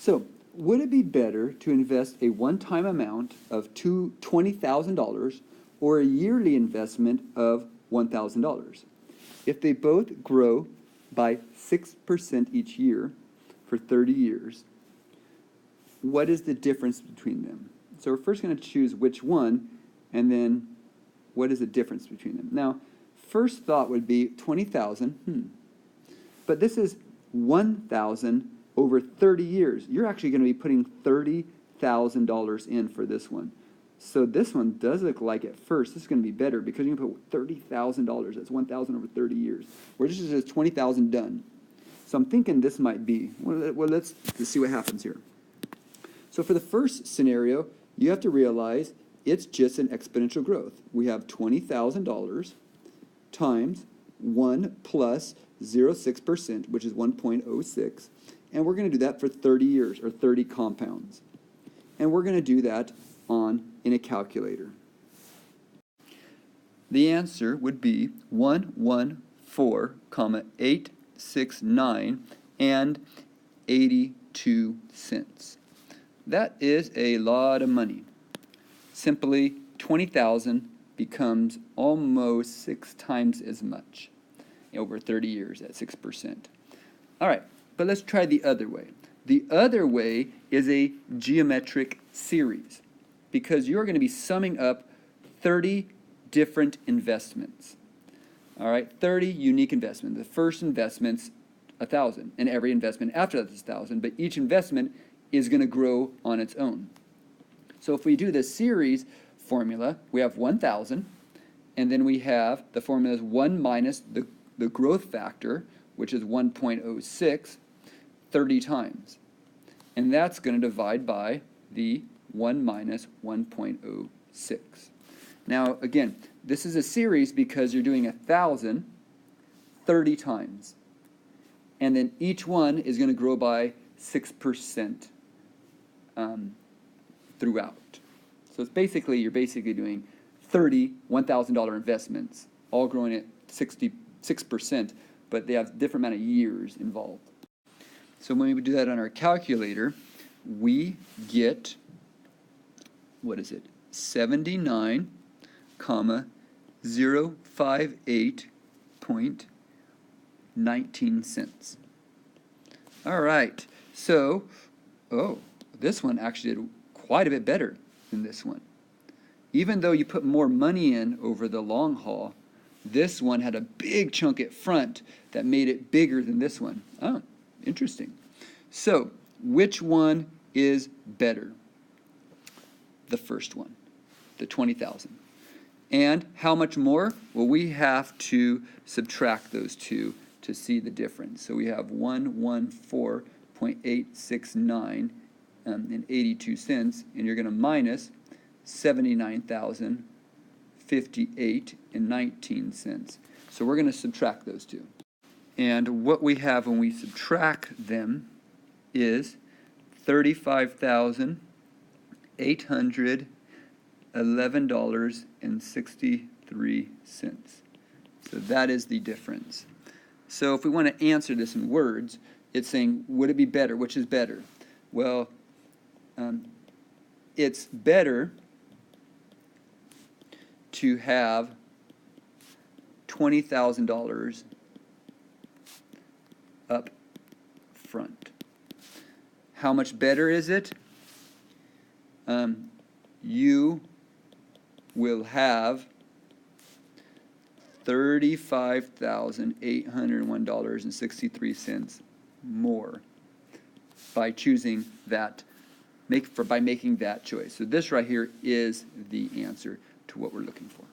So, would it be better to invest a one-time amount of $20,000 or a yearly investment of $1,000? If they both grow by 6% each year for 30 years, what is the difference between them? So we're first going to choose which one, and then what is the difference between them? Now, first thought would be 20,000. But this is 1,000 over 30 years. You're actually going to be putting $30,000 in for this one. So this one does look like at first this is going to be better because you can put $30,000. That's 1,000 over 30 years. Where this just says 20,000 done. So I'm thinking this might be. Well, let's see what happens here. So for the first scenario, you have to realize it's just an exponential growth. We have $20,000 times 1 plus 0.6%, which is 1.06. And we're going to do that for 30 years, or 30 compounds. And we're going to do that in a calculator. The answer would be 114,869 and 82 cents. That is a lot of money. Simply 20,000 becomes almost 6 times as much over 30 years at 6%. All right, but let's try the other way. The other way is a geometric series because you're going to be summing up 30 different investments. All right, 30 unique investments. The first investment's 1,000, and every investment after that is 1,000, but each investment is going to grow on its own. So if we do the series formula, we have 1,000, and then we have the formula is 1 minus the growth factor, which is 1.06, 30 times. And that's going to divide by the 1 minus 1.06. Now, again, this is a series because you're doing 1,000 30 times. And then each one is going to grow by 6% throughout. So it's basically, you're basically doing 30 $1,000 investments, all growing at 6%, but they have different amount of years involved. So when we do that on our calculator, we get, what is it, 79,058.19 cents. All right, so, this one actually did quite a bit better than this one. Even though you put more money in over the long haul, this one had a big chunk at front that made it bigger than this one. Oh, interesting. So, which one is better? The first one, the 20,000. And how much more? Well, we have to subtract those two to see the difference. So we have 114.869 and 82 cents, and you're going to minus 79,058 and 19 cents. So we're going to subtract those two. And what we have when we subtract them is $35,811.63. So that is the difference. So if we want to answer this in words, it's saying, would it be better? Which is better? Well, it's better to have $20,000 up front. How much better is it? You will have $35,801.63 more by choosing that, by making that choice. So this right here is the answer to what we're looking for.